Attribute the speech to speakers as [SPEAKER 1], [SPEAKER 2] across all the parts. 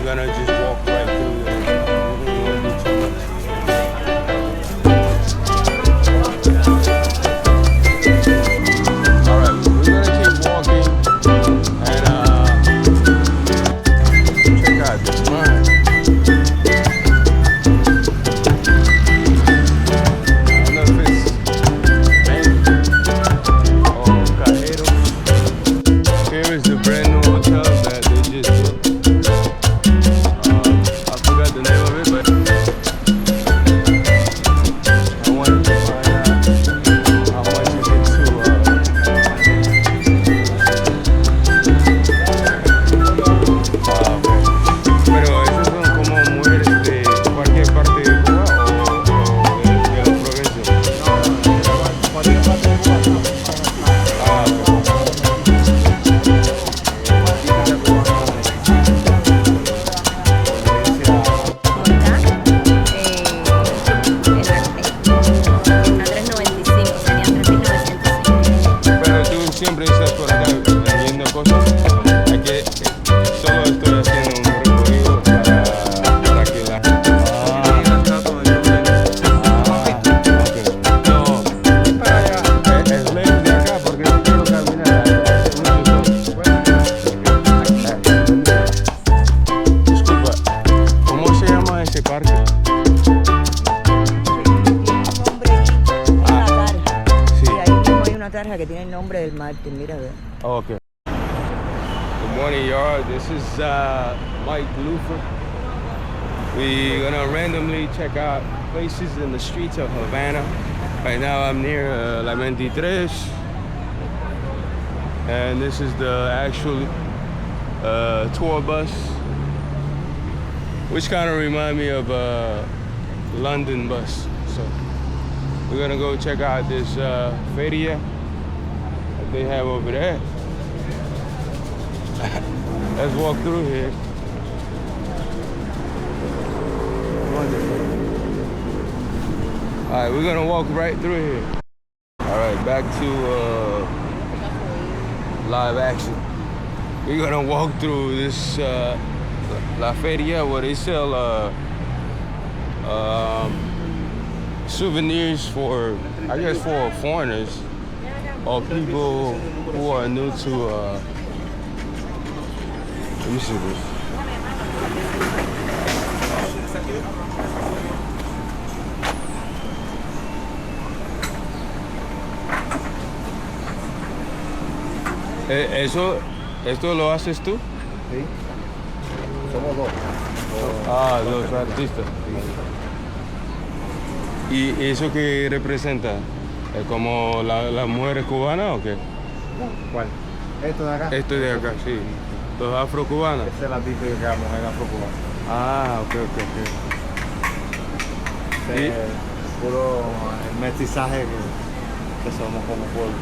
[SPEAKER 1] gonna just walk right through there. We don't wanna do too much. All right, we're gonna keep walking and check out this line.
[SPEAKER 2] Que tiene el nombre del Martin, mira a ver.
[SPEAKER 1] Oh, okay. Good morning, y'all. This is Mike Lufa. We're gonna randomly check out places in the streets of Havana. Right now I'm near La 23, and this is the actual tour bus, which kind of remind me of a London bus. So we're gonna go check out this feria they have over there. Let's walk through here. All right, we're gonna walk right through here. All right, back to live action. We're gonna walk through this La Feria where they sell souvenirs for, I guess, for foreigners or people who are new to, let me see this. ¿Esto lo haces tú?
[SPEAKER 3] Sí. Somos dos.
[SPEAKER 1] Ah, dos artistas. ¿Y eso qué representa? ¿Es como las mujeres cubanas o qué?
[SPEAKER 3] ¿Cuál? ¿Esto de acá?
[SPEAKER 1] Esto de acá, sí. ¿Los afrocubanos?
[SPEAKER 3] Esa es la típica mujer afrocubana.
[SPEAKER 1] Ah, ok.
[SPEAKER 3] Es puro mestizaje que somos como pueblo.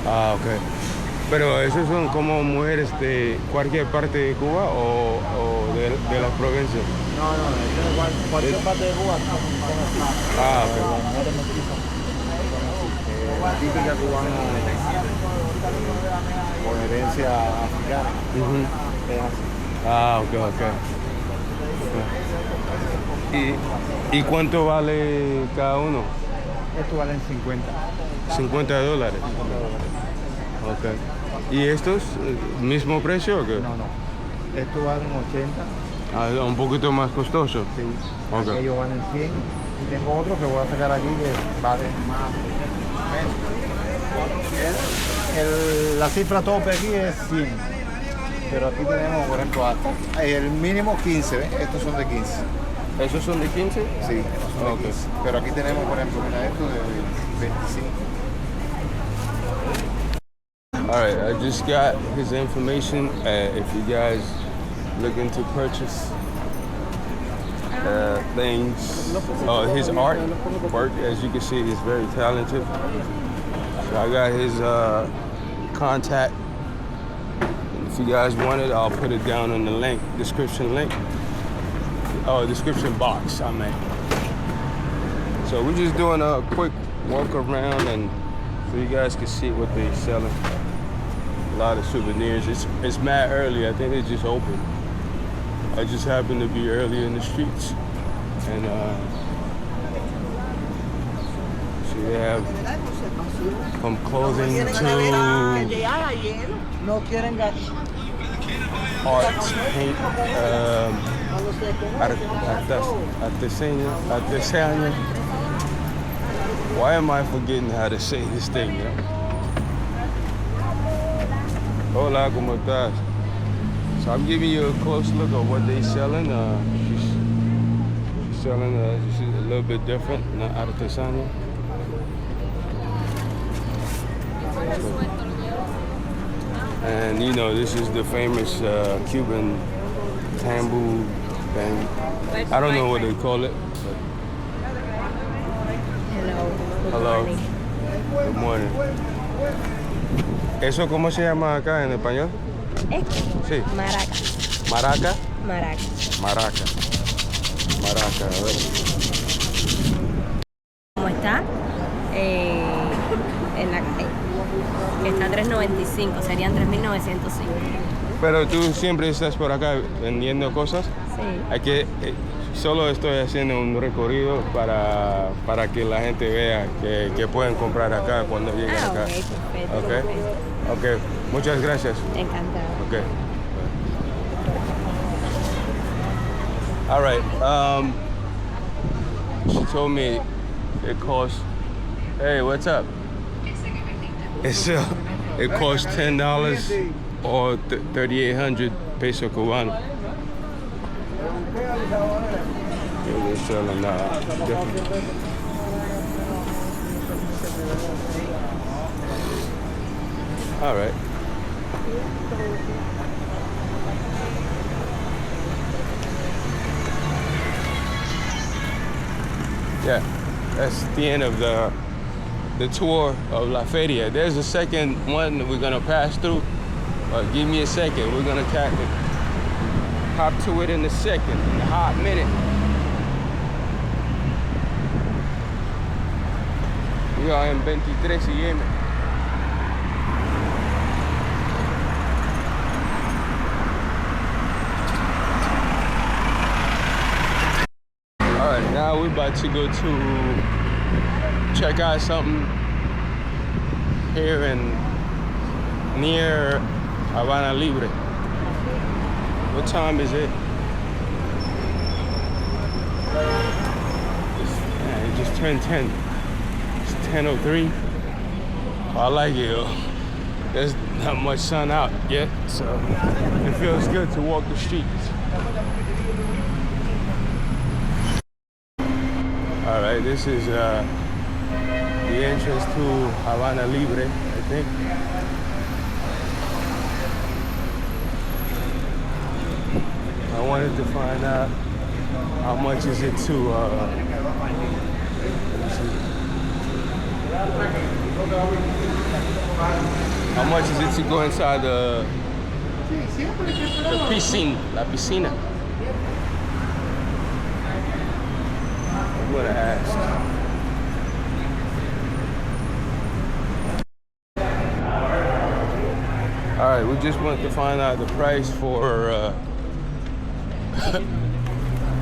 [SPEAKER 1] Ah, ok. Pero esos son como mujeres de cualquier parte de Cuba o de las provincias.
[SPEAKER 3] No, cualquier parte de Cuba son así.
[SPEAKER 1] Ah, ok.
[SPEAKER 3] Las mujeres mestizas. La típica cubana con herencia africana. Es así.
[SPEAKER 1] Ah, ok. ¿Y cuánto vale cada uno?
[SPEAKER 3] Esto valen 50.
[SPEAKER 1] $50. Ok. ¿Y estos, mismo precio o qué?
[SPEAKER 3] No. Estos valen 80.
[SPEAKER 1] Ah, un poquito más costoso.
[SPEAKER 3] Sí.
[SPEAKER 1] Okay.
[SPEAKER 3] Aquellos valen 100. Y tengo otro que voy a sacar aquí que vale más. La cifra tope aquí es 100. Pero aquí tenemos, por ejemplo, el mínimo 15. ¿Ves? Estos son de 15.
[SPEAKER 1] ¿Esos son de 15?
[SPEAKER 3] Sí, son de 15. Pero aquí tenemos, por ejemplo, mira esto de 25.
[SPEAKER 1] All right, I just got his information. If you guys looking to purchase things, his work, as you can see, is very talented. So I got his contact. If you guys want it, I'll put it down in the description box, I mean. So we're just doing a quick walk around and so you guys can see what they're selling. A lot of souvenirs. It's mad early. I think they just opened. I just happened to be early in the streets, and so they have from clothing to art, paint, artesanía. Why am I forgetting how to say this thing, yo? Hola, ¿cómo estás? So I'm giving you a close look at what they're selling. She's selling this is a little bit different, not artesanía. And you know, this is the famous Cuban tambour thing. I don't know what they call it. But hello. Good morning. ¿Eso cómo se llama acá en español? Sí.
[SPEAKER 4] Maraca.
[SPEAKER 1] ¿Maraca?
[SPEAKER 4] Maraca.
[SPEAKER 1] Maraca. Maraca, a ver.
[SPEAKER 4] ¿Cómo está? En la calle. Que está a $3.95, serían $3.905.
[SPEAKER 1] Pero tú siempre estás por acá vendiendo cosas.
[SPEAKER 4] Sí.
[SPEAKER 1] Hay que, solo estoy haciendo un recorrido para que la gente vea que pueden comprar acá cuando lleguen acá.
[SPEAKER 4] Ok, perfecto.
[SPEAKER 1] Okay. Okay. Muchas gracias.
[SPEAKER 4] Encantado.
[SPEAKER 1] Okay. All right. She told me it costs. Hey, what's up? It costs $10 or 3,800 peso cubano. Yeah, they're selling different. All right. Yeah, that's the end of the tour of La Feria. There's a second one that we're gonna pass through. Give me a second. We're gonna hop to it in a second, in a hot minute. We are in 23 y M. Alright, now we're about to go to check out something here near Habana Libre. What time is it? Man, it just turned 10. It's 10:03. I like it, yo. There's not much sun out yet, so it feels good to walk the streets. All right, this is the entrance to Habana Libre, I think. I wanted to find out how much is it to how much is it to go inside the piscine, la piscina. I'm gonna ask. All right, we just want to find out the price for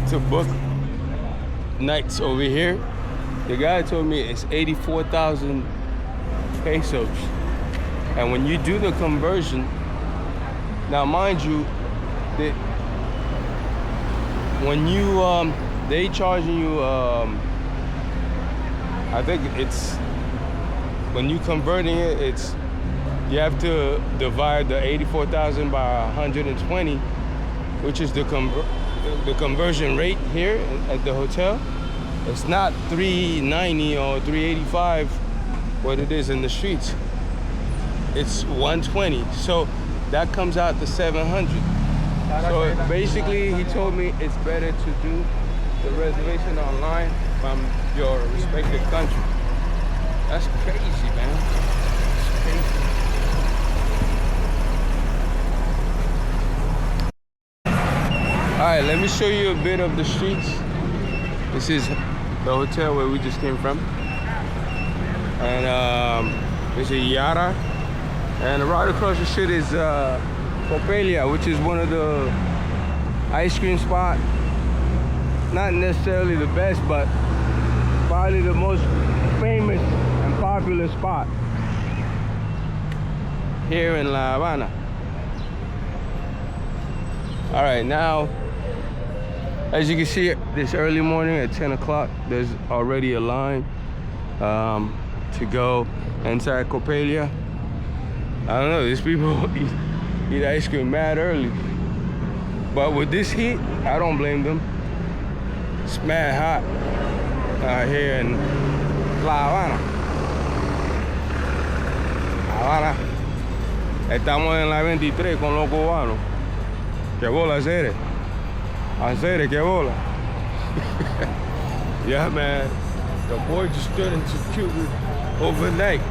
[SPEAKER 1] to book nights over here. The guy told me it's 84,000 pesos, and when you do the conversion, now mind you, that when you they charging you I think it's when you converting it, it's you have to divide the 84,000 by 120, which is the conversion rate here at the hotel. It's not 390 or 385 what it is in the streets. It's 120, so that comes out to 700. So basically he told me it's better to do the reservation online from your respective country. That's crazy, man. That's crazy. All right, let me show you a bit of the streets. This is the hotel where we just came from. And there's a Yara. And right across the street is Copelia, which is one of the, ice cream spot. Not necessarily the best, but probably the most famous and popular spot here in La Habana. All right, now, as you can see, this early morning at 10 o'clock, there's already a line to go inside Copelia. I don't know, these people eat ice cream mad early. But with this heat, I don't blame them. It's mad hot here in La Habana. Habana. Estamos en la 23 con los cubanos. Que bola, Cere. Cere, que bola. Yeah, man. The boy just stood into Cuba overnight.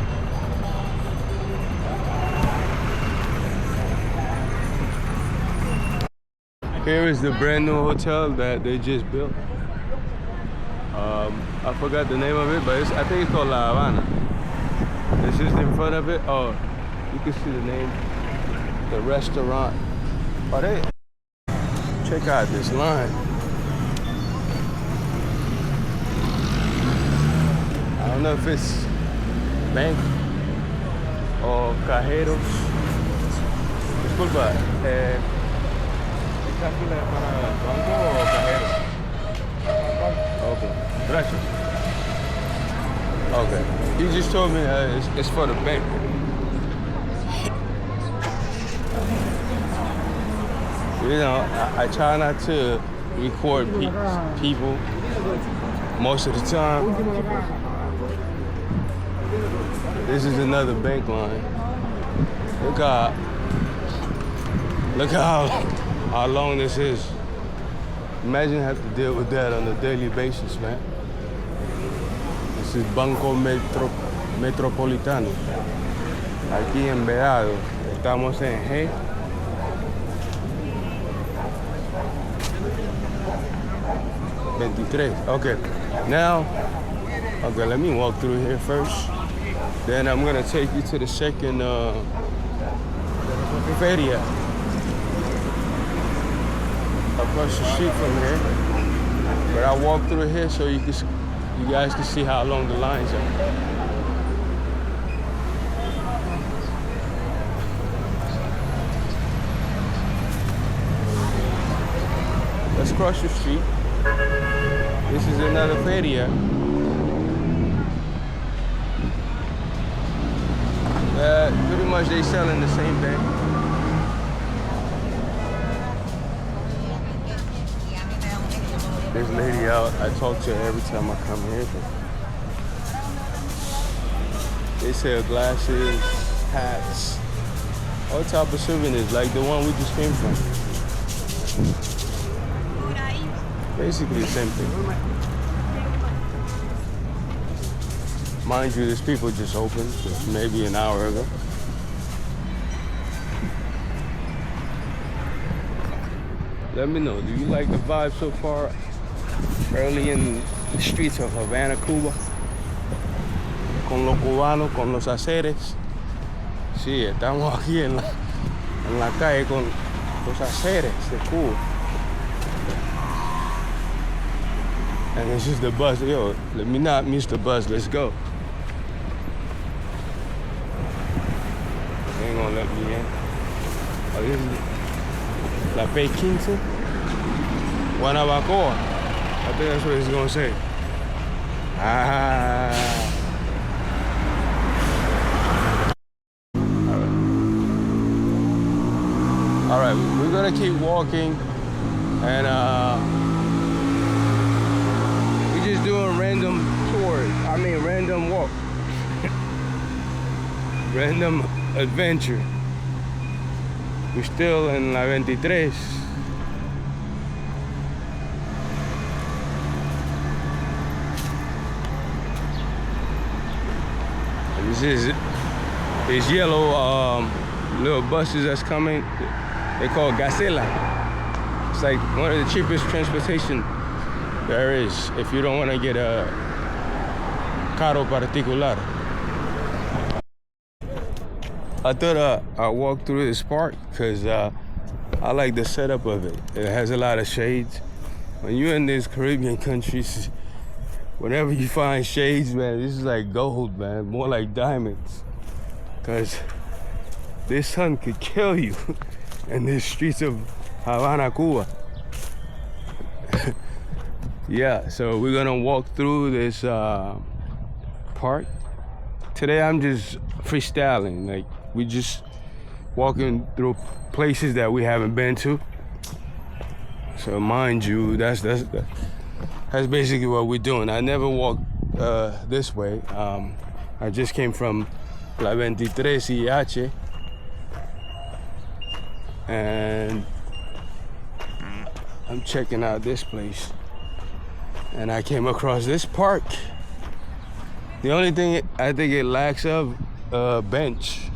[SPEAKER 1] Here is the brand new hotel that they just built. I forgot the name of it, but I think it's called La Habana. It's just in front of it. Oh, you can see the name. The restaurant. Oh, check out this line. I don't know if it's bank or cajeros. Disculpa, ¿esta fila es para banco o cajero? Okay, gracias. Okay, he just told me it's for the bank. You know, I try not to record people most of the time. This is another bank line. Look how long this is. Imagine have to deal with that on a daily basis, man. This is Banco Metropolitano. Aquí en Vedado. Estamos en G. Okay, now, let me walk through here first. Then I'm gonna take you to the second feria across the street from here. But I walk through here so you guys can see how long the lines are. Let's cross the street. This is another feria. Pretty much they selling the same thing. This lady out, I talk to her every time I come here. They sell glasses, hats, all type of souvenirs, like the one we just came from. Basically the same thing. Mind you, this people just opened maybe an hour ago. Let me know, do you like the vibe so far? Early in the streets of Havana, Cuba. Con los cubanos, con los aceres. Sí, estamos aquí en la calle con los aceres de Cuba. And this is the bus. Yo, let me not miss the bus. Let's go. They ain't gonna let me in. Oh, this is La P15. Guanabacoa. I think that's what he's gonna say. All right, we're gonna keep walking, and we're just doing random tours. I mean, random walk, random adventure. We're still in La 23. These yellow little buses that's coming. They call Gacela. It's like one of the cheapest transportation there is if you don't want to get a carro particular. I thought I'd walk through this park because I I like the setup of it. It has a lot of shades. When you're in these Caribbean countries, whenever you find shades, man, this is like gold, man, more like diamonds. Cause this sun could kill you in the streets of Havana, Cuba. Yeah, so we're gonna walk through this park. Today I'm just freestyling, like we just walking through places that we haven't been to. So mind you, that's basically what we're doing. I never walked this way. I just came from La 23 IH, and I'm checking out this place. And I came across this park. The only thing I think it lacks of a bench.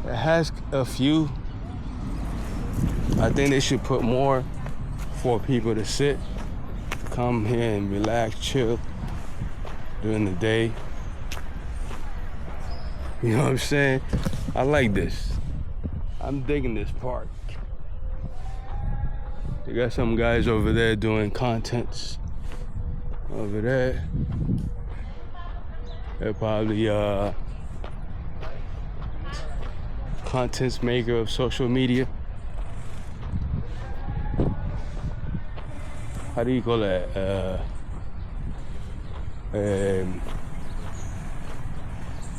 [SPEAKER 1] It has a few. I think they should put more for people to sit, come here and relax, chill during the day. You know what I'm saying? I like this. I'm digging this park. They got some guys over there doing contents. Over there. They're probably contents maker of social media. How do you call that?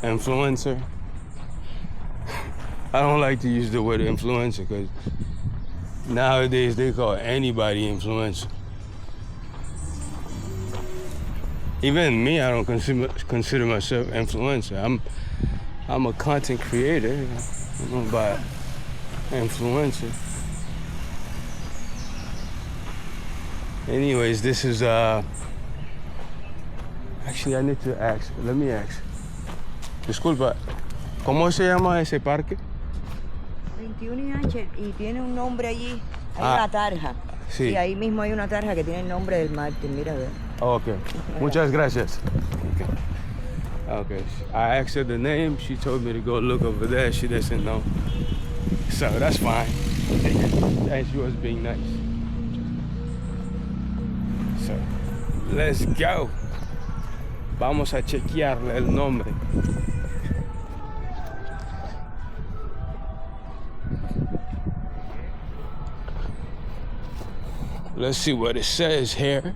[SPEAKER 1] Influencer. I don't like to use the word influencer because nowadays they call anybody influencer. Even me, I don't consider myself influencer. I'm a content creator. I don't know about influencer. Anyways, this is actually I need to ask. Let me ask. Disculpa, ¿cómo se llama ese parque?
[SPEAKER 2] 21 IH y tiene un nombre allí. Hay una tarja.
[SPEAKER 1] Sí.
[SPEAKER 2] Y ahí mismo hay una tarja que tiene el nombre del Martín. Mira, ve.
[SPEAKER 1] Oh, okay. Muchas gracias. Okay. I asked her the name. She told me to go look over there. She doesn't know. So that's fine. And she was being nice. So, let's go. Vamos a chequearle el nombre. Let's see what it says here.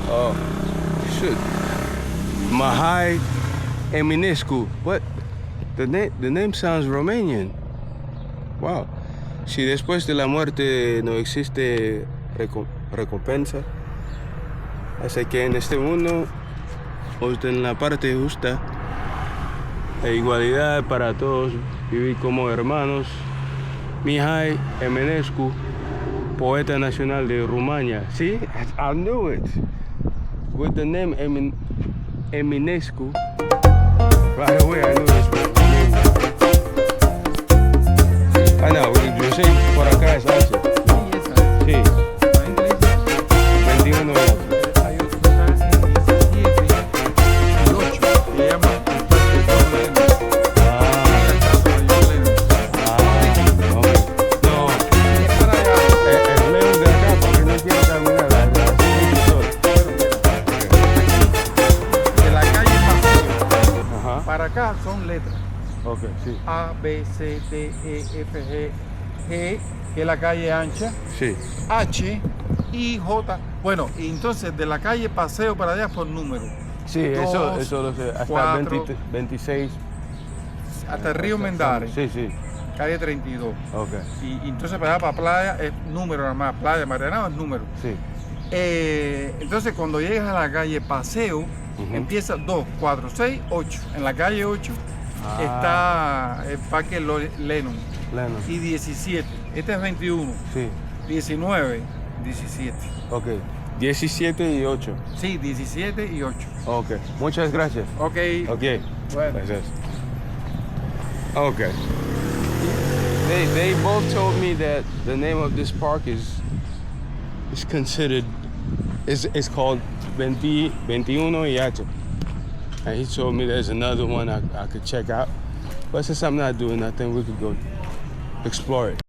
[SPEAKER 1] Oh, shit. Mahai Eminescu. What? The name sounds Romanian. Wow. Si después de la muerte no existe recompensa, así que en este mundo, en la parte justa, e igualdad para todos, vivir como hermanos. Mihai Eminescu, poeta nacional de Rumania. See, I knew it. With the name Eminescu, right away I knew this was the name. I know, yo sé, por acá es H. Sí. 21
[SPEAKER 5] Hay otro que está en 17 y 8. Se llama el Parque Colonial.
[SPEAKER 1] No. El León de acá, porque no quiero caminar.
[SPEAKER 5] De la calle Paseo para acá son letras.
[SPEAKER 1] Ok, sí.
[SPEAKER 5] A, B, C, D, E, F, G, G, que es la calle ancha.
[SPEAKER 1] Sí.
[SPEAKER 5] H, I, J. Bueno, y entonces de la calle Paseo para allá por número.
[SPEAKER 1] Sí,
[SPEAKER 5] 2,
[SPEAKER 1] eso lo sé. Hasta
[SPEAKER 5] 4,
[SPEAKER 1] 26.
[SPEAKER 5] hasta el río Mendares.
[SPEAKER 1] Sí, sí.
[SPEAKER 5] Calle 32.
[SPEAKER 1] Ok.
[SPEAKER 5] Y entonces para allá, para playa, es número nada más. Playa Marianao es número.
[SPEAKER 1] Sí.
[SPEAKER 5] Entonces cuando llegas a la calle Paseo, empieza 2, 4, 6, 8. En la calle 8 está el Parque Lennon. Y 17. Este es 21.
[SPEAKER 1] Sí.
[SPEAKER 5] 19, 17.
[SPEAKER 1] Ok. 17 y 8.
[SPEAKER 5] Sí, 17 y 8.
[SPEAKER 1] Ok. Muchas gracias.
[SPEAKER 5] Ok.
[SPEAKER 1] Ok.
[SPEAKER 5] Bueno.
[SPEAKER 1] Gracias. Okay. They both told me that the name of this park is considered is called 21 IH. And he told me there's another one I could check out. But since I'm not doing nothing, we could go explore it.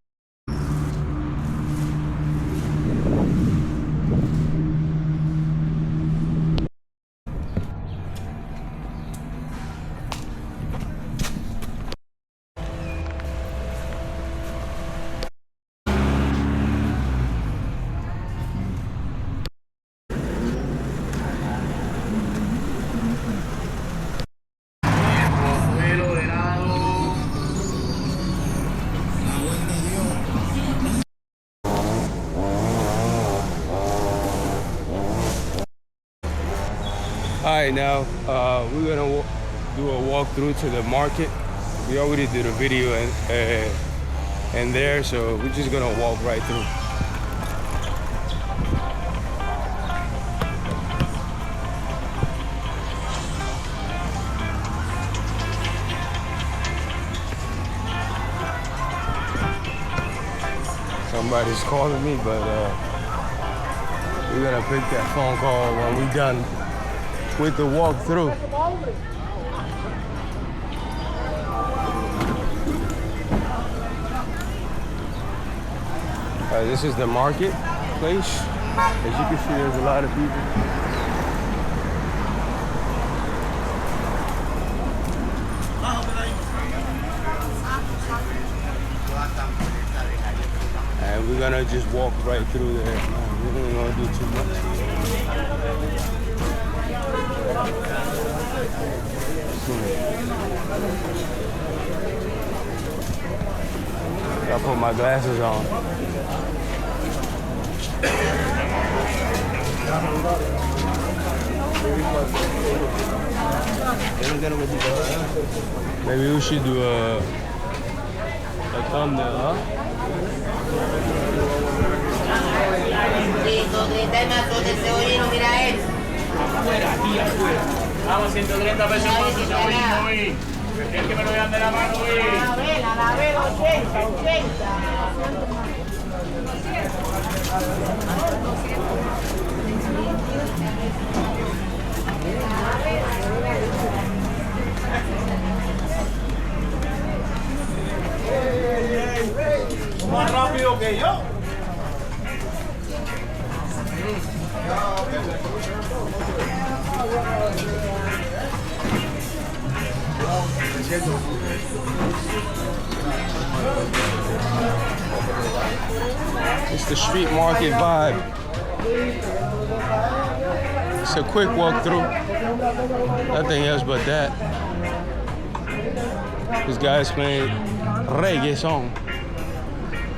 [SPEAKER 1] All right, now we're gonna do a walkthrough to the market. We already did a video and there, so we're just gonna walk right through. Somebody's calling me, but we're gonna pick that phone call when we're done with the walkthrough. This is the market place. As you can see, there's a lot of people. And we're gonna just walk right through there. We ain't gonna do too much. I put my glasses on. Maybe we should do a thumbnail, huh?
[SPEAKER 6] Vamos, 130 pesos más, es que me lo vean de la mano, la vela, 80. Más rápido que yo.
[SPEAKER 1] It's the street market vibe. It's a quick walkthrough. Nothing else but that. This guy's playing reggae song.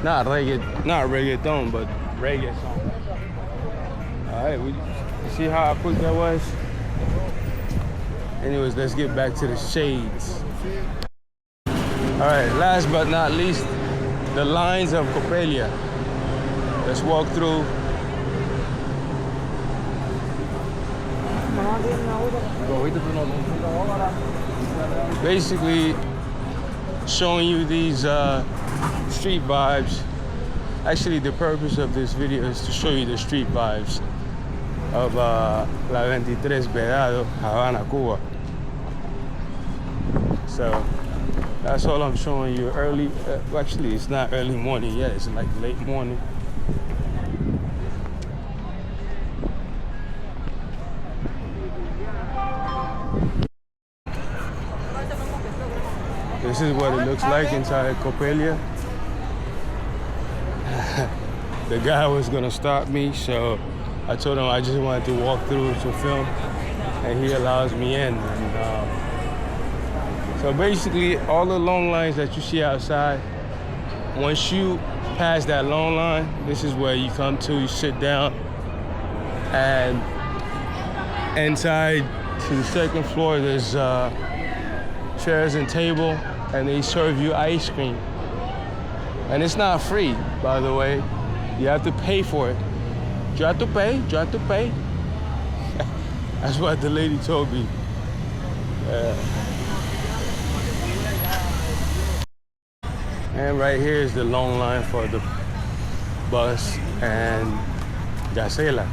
[SPEAKER 1] Not reggaeton, but reggae song. All right, you see how quick that was? Anyways, let's get back to the shades. All right, last but not least, the lines of Copelia. Let's walk through. Basically, showing you these street vibes. Actually, the purpose of this video is to show you the street vibes of La 23 Vedado, Havana, Cuba. So that's all I'm showing you. Early, actually it's not early morning yet, it's like late morning. This is what it looks like inside Copelia. The guy was gonna stop me, so I told him I just wanted to walk through to film, and he allows me in. And, so basically, all the long lines that you see outside, once you pass that long line, this is where you come to, you sit down, and inside to the second floor, there's chairs and table, and they serve you ice cream. And it's not free, by the way. You have to pay for it. You have to pay. That's what the lady told me. And right here is the long line for the bus and Gacela.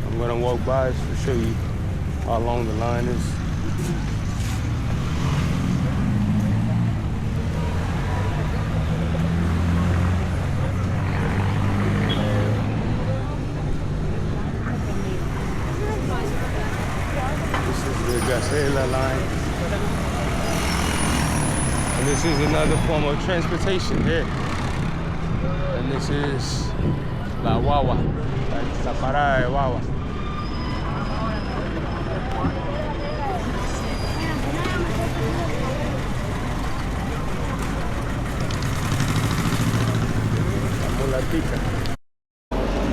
[SPEAKER 1] I'm gonna walk by to show you how long the line is. This is the Gacela line. And this is another form of transportation here. And this is La Guagua, la parada de guagua.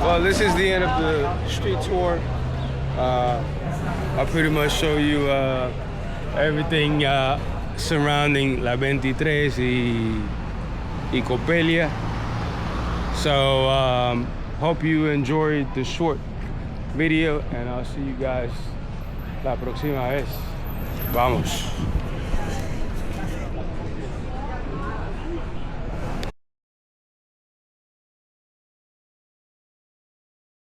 [SPEAKER 1] Well, this is the end of the street tour. I'll pretty much show you everything surrounding La 23 y Copelia. So hope you enjoyed the short video, and I'll see you guys la próxima vez. Vamos.